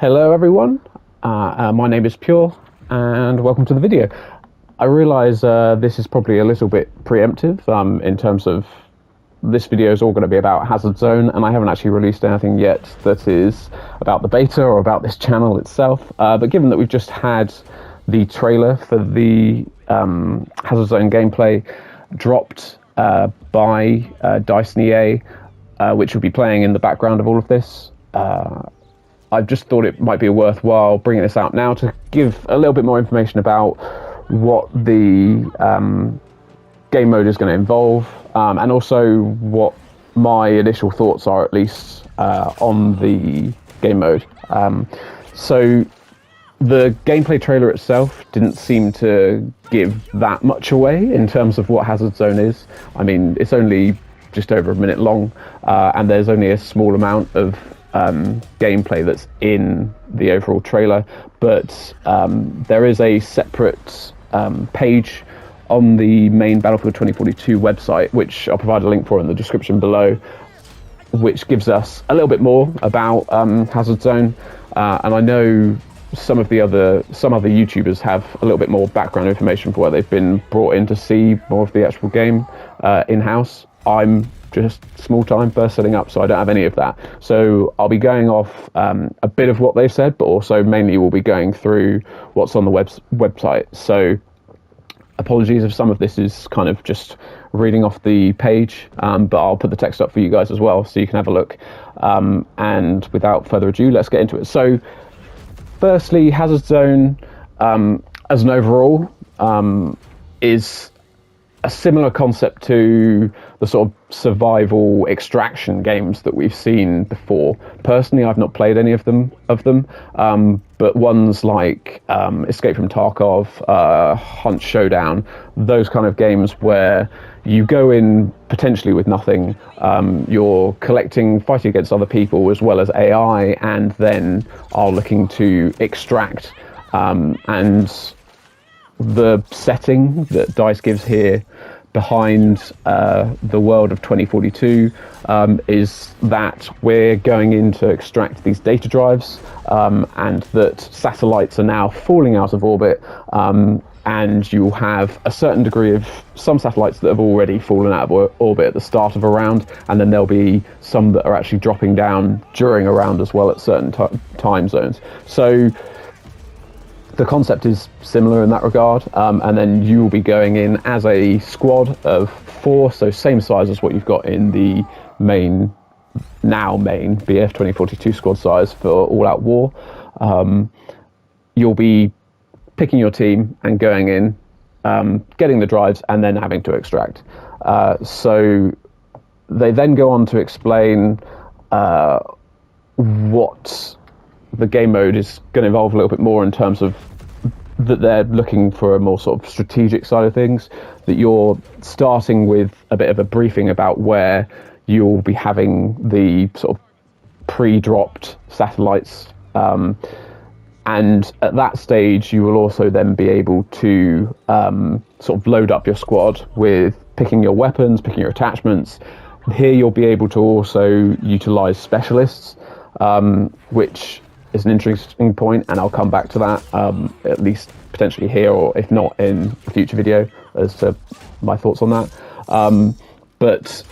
Hello everyone, my name is Pure and welcome to the video. I realise this is probably a little bit preemptive in terms of this video is all going to be about Hazard Zone, and I haven't actually released anything yet that is about the beta or about this channel itself, but given that we've just had the trailer for the Hazard Zone gameplay dropped by Dyson EA, which will be playing in the background of all of this, I've just thought it might be worthwhile bringing this out now to give a little bit more information about what the game mode is going to involve, and also what my initial thoughts are, at least, on the game mode. So the gameplay trailer itself didn't seem to give that much away in terms of what Hazard Zone is. I mean, it's only just over a minute long, and there's only a small amount of gameplay that's in the overall trailer, but there is a separate page on the main Battlefield 2042 website, which I'll provide a link for in the description below, which gives us a little bit more about Hazard Zone, and I know some other YouTubers have a little bit more background information for where they've been brought in to see more of the actual game in-house. I'm just small time first setting up, so I don't have any of that. So I'll be going off a bit of what they've said, but also mainly we'll be going through what's on the website. So apologies if some of this is kind of just reading off the page, but I'll put the text up for you guys as well, so you can have a look. And without further ado, let's get into it. So firstly, Hazard Zone as an overall is a similar concept to the sort of survival extraction games that we've seen before. Personally, I've not played any of them, but ones like Escape from Tarkov, Hunt Showdown, those kind of games where you go in potentially with nothing, you're fighting against other people as well as AI, and then are looking to extract, and the setting that DICE gives here behind the world of 2042 is that we're going in to extract these data drives, and that satellites are now falling out of orbit, and you'll have a certain degree of some satellites that have already fallen out of orbit at the start of a round, and then there'll be some that are actually dropping down during a round as well at certain time zones. So the concept is similar in that regard, and then you will be going in as a squad of 4, so same size as what you've got in the main BF2042 squad size for All Out War. You'll be picking your team and going in, getting the drives, and then having to extract. So they then go on to explain what the game mode is going to involve a little bit more, in terms of that they're looking for a more sort of strategic side of things, that you're starting with a bit of a briefing about where you'll be having the sort of pre-dropped satellites, and at that stage you will also then be able to sort of load up your squad with picking your weapons, picking your attachments. Here you'll be able to also utilize specialists, which is an interesting point, and I'll come back to that, at least potentially here, or if not in a future video, as to my thoughts on that. But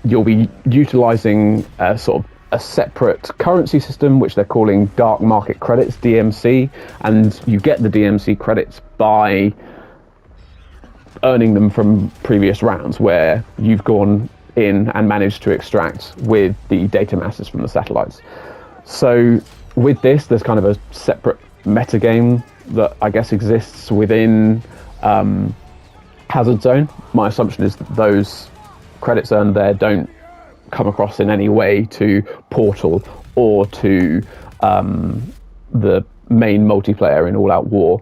you'll be utilizing a sort of a separate currency system, which they're calling Dark Market Credits, DMC, and you get the DMC credits by earning them from previous rounds where you've gone in and managed to extract with the data masses from the satellites. So with this, there's kind of a separate meta game that I guess exists within Hazard Zone. My assumption is that those credits earned there don't come across in any way to Portal or to the main multiplayer in All Out War,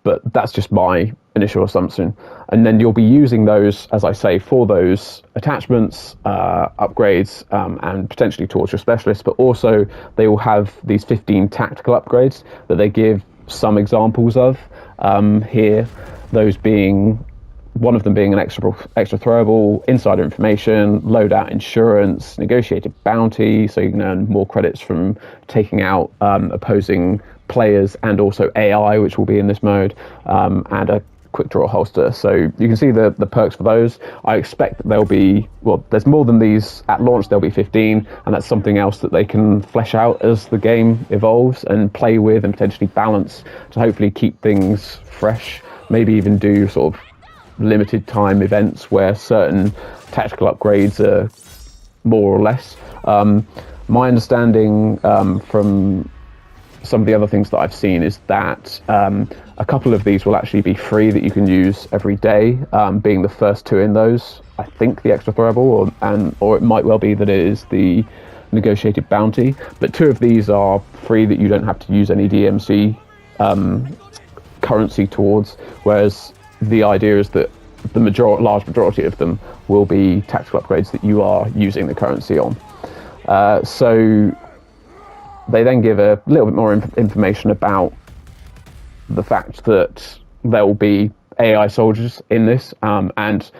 but that's just my initial assumption. And then you'll be using those, as I say, for those attachments, upgrades, and potentially towards your specialists, but also they will have these 15 tactical upgrades that they give some examples of here, those being one of them being an extra throwable, insider information, loadout insurance, negotiated bounty, so you can earn more credits from taking out opposing players, and also AI, which will be in this mode, and a quick draw holster. So you can see the perks for those. I expect that there'll be, well, there's more than these at launch. There'll be 15, and that's something else that they can flesh out as the game evolves and play with and potentially balance to hopefully keep things fresh. Maybe even do sort of limited time events where certain tactical upgrades are more or less. My understanding from some of the other things that I've seen is that a couple of these will actually be free that you can use every day, being the first two in those. I think the extra throwable, or it might well be that it is the negotiated bounty. But two of these are free that you don't have to use any DMC currency towards, whereas the idea is that the large majority of them will be tactical upgrades that you are using the currency on. So they then give a little bit more information about the fact that there will be AI soldiers in this, and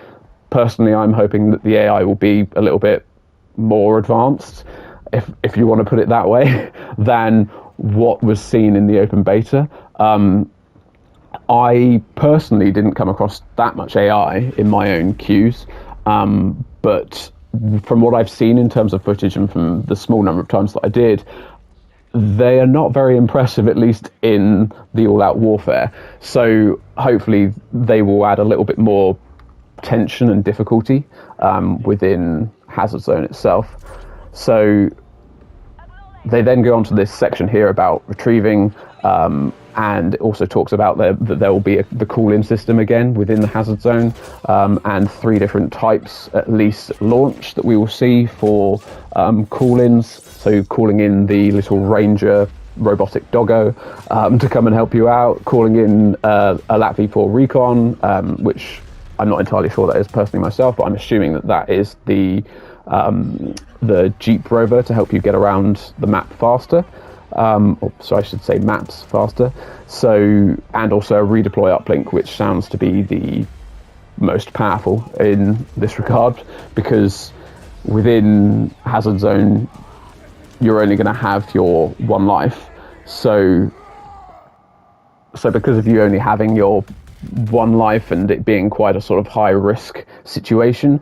personally I'm hoping that the AI will be a little bit more advanced, if you want to put it that way, than what was seen in the open beta. I personally didn't come across that much AI in my own queues, but from what I've seen in terms of footage and from the small number of times that I did, they are not very impressive, at least in the all-out warfare. So hopefully they will add a little bit more tension and difficulty within Hazard Zone itself. So they then go on to this section here about retrieving, and it also talks about that there will be the call-in system again within the Hazard Zone, and 3 different types at least launch that we will see for call-ins. So calling in the little ranger robotic doggo to come and help you out, calling in a LAT V4 recon, which I'm not entirely sure that is personally myself, but I'm assuming that is the Jeep Rover to help you get around the map faster. So I should say maps faster. So, and also a redeploy uplink, which sounds to be the most powerful in this regard, because within Hazard Zone you're only going to have your one life. So because of you only having your one life and it being quite a sort of high risk situation,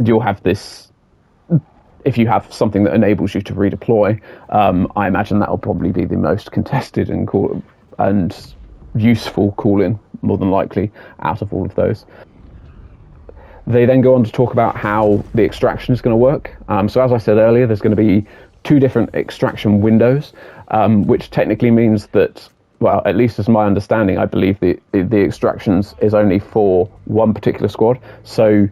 you'll have this. If you have something that enables you to redeploy, I imagine that will probably be the most contested and useful call-in, more than likely, out of all of those. They then go on to talk about how the extraction is going to work. So as I said earlier, there's going to be 2 different extraction windows, which technically means that, well, at least as my understanding, I believe the extractions is only for one particular squad. So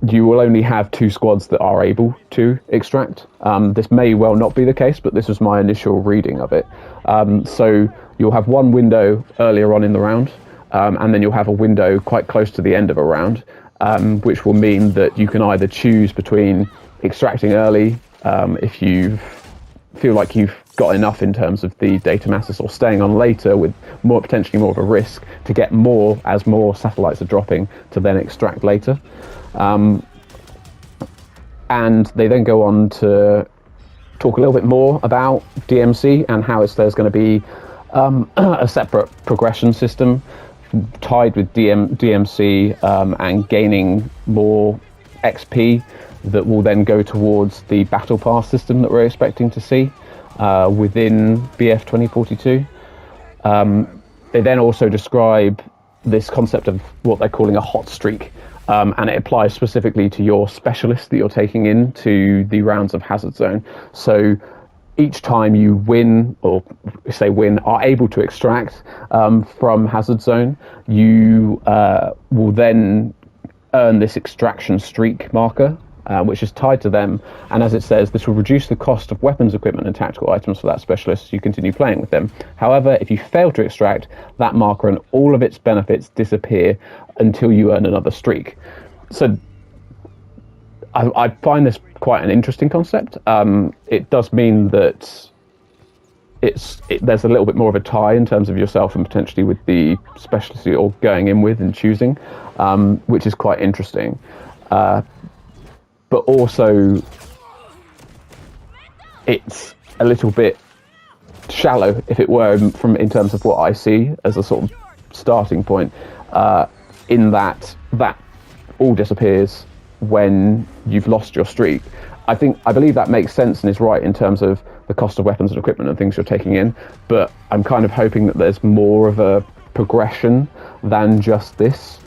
you will only have 2 squads that are able to extract. This may well not be the case, but this was my initial reading of it. So you'll have one window earlier on in the round, and then you'll have a window quite close to the end of a round, which will mean that you can either choose between extracting early, if you feel like you've got enough in terms of the data masses, or staying on later with potentially more of a risk to get more as more satellites are dropping to then extract later. And they then go on to talk a little bit more about DMC and how there's going to be a separate progression system tied with DMC, and gaining more XP that will then go towards the battle pass system that we're expecting to see within BF2042. They then also describe this concept of what they're calling a hot streak, and it applies specifically to your specialist that you're taking into the rounds of Hazard Zone. So each time you win, or say win, are able to extract from Hazard Zone, you will then earn this extraction streak marker, which is tied to them. And as it says, this will reduce the cost of weapons, equipment and tactical items for that specialist as you continue playing with them. However, if you fail to extract, that marker and all of its benefits disappear until you earn another streak. So I find this quite an interesting concept. It does mean that there's a little bit more of a tie in terms of yourself and potentially with the specialist you're going in with and choosing, which is quite interesting. But also, it's a little bit shallow, if it were, in terms of what I see as a sort of starting point, in that all disappears when you've lost your streak. I believe that makes sense and is right in terms of the cost of weapons and equipment and things you're taking in, but I'm kind of hoping that there's more of a progression than just this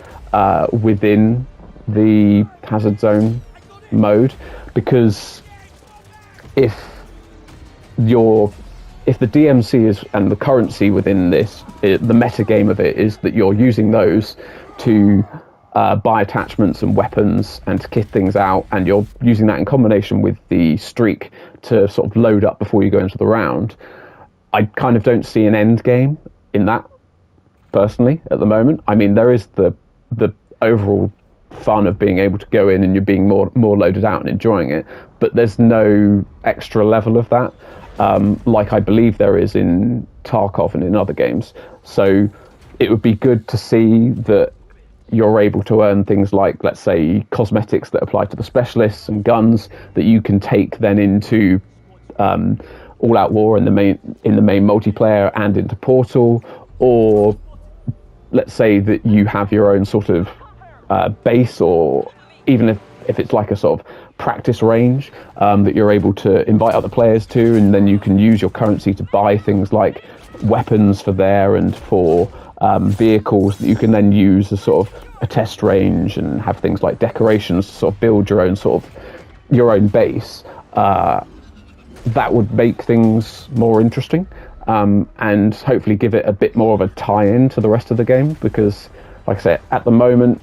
within the hazard zone mode, because if the DMC is, and the currency within this, the meta game of it is that you're using those to buy attachments and weapons and to kit things out, and you're using that in combination with the streak to sort of load up before you go into the round. I kind of don't see an end game in that, personally, at the moment. I mean, there is the overall fun of being able to go in and you're being more loaded out and enjoying it, but there's no extra level of that, like I believe there is in Tarkov and in other games. So it would be good to see that you're able to earn things like, let's say, cosmetics that apply to the specialists and guns that you can take then into All Out War in the main multiplayer and into Portal, or let's say that you have your own sort of base, or even if it's like a sort of practice range that you're able to invite other players to, and then you can use your currency to buy things like weapons for there and for vehicles that you can then use as sort of a test range, and have things like decorations to sort of build your own base. That would make things more interesting, and hopefully give it a bit more of a tie-in to the rest of the game, because like I said, at the moment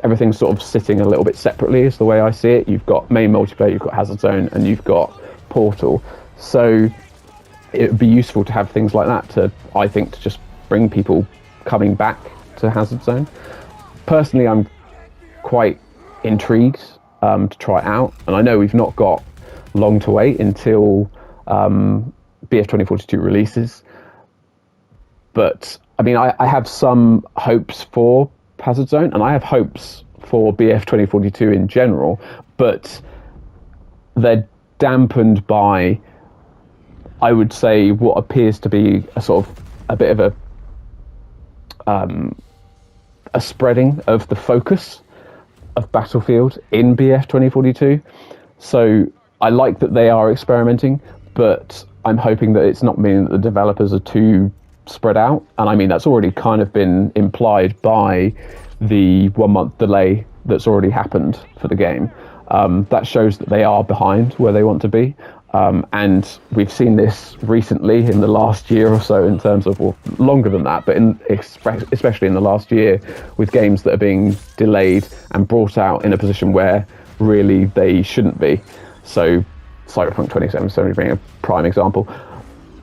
everything's sort of sitting a little bit separately is the way I see it. You've got main multiplayer, you've got Hazard Zone, and you've got Portal. So it would be useful to have things like that to just bring people coming back to Hazard Zone. Personally, I'm quite intrigued to try it out, and I know we've not got long to wait until BF2042 releases, but I mean, I have some hopes for Hazard Zone, and I have hopes for BF2042 in general, but they're dampened by, I would say, what appears to be a bit of a spreading of the focus of Battlefield in BF2042. So I like that they are experimenting, but I'm hoping that it's not meaning that the developers are too spread out. And I mean, that's already kind of been implied by the 1 month delay that's already happened for the game. That shows that they are behind where they want to be. And we've seen this recently in the last year or so, in terms of, well, longer than that, but especially in the last year, with games that are being delayed and brought out in a position where really they shouldn't be. So Cyberpunk 2077 being a prime example.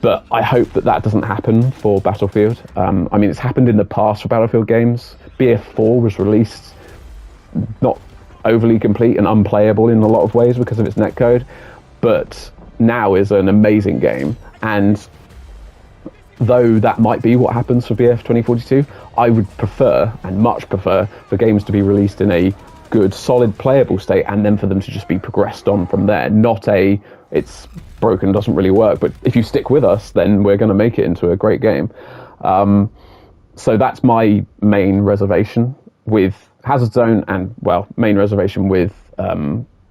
But I hope that doesn't happen for Battlefield. I mean, it's happened in the past for Battlefield games. BF4 was released not overly complete and unplayable in a lot of ways because of its netcode, but now is an amazing game. And though that might be what happens for BF 2042, I would prefer, and much prefer, for games to be released in a good, solid, playable state, and then for them to just be progressed on from there. Not it's broken, doesn't really work, but if you stick with us, then we're going to make it into a great game. So that's my main reservation with Hazard Zone, and, well, main reservation with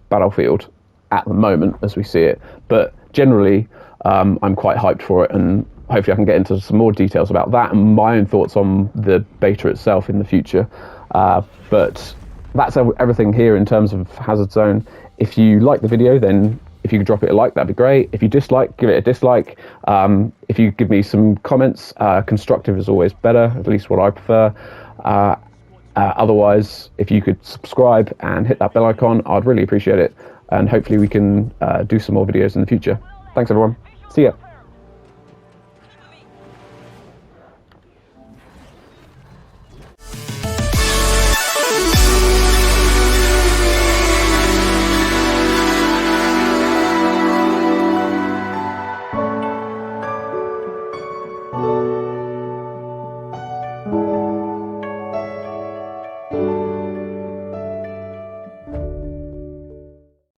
Battlefield at the moment as we see it. But generally, I'm quite hyped for it, and hopefully I can get into some more details about that and my own thoughts on the beta itself in the future. But that's everything here in terms of Hazard Zone. If you like the video, then if you could drop it a like, that'd be great. If you dislike, give it a dislike. If you give me some comments, constructive is always better, at least what I prefer. Otherwise, if you could subscribe and hit that bell icon, I'd really appreciate it. And hopefully we can do some more videos in the future. Thanks, everyone. See ya.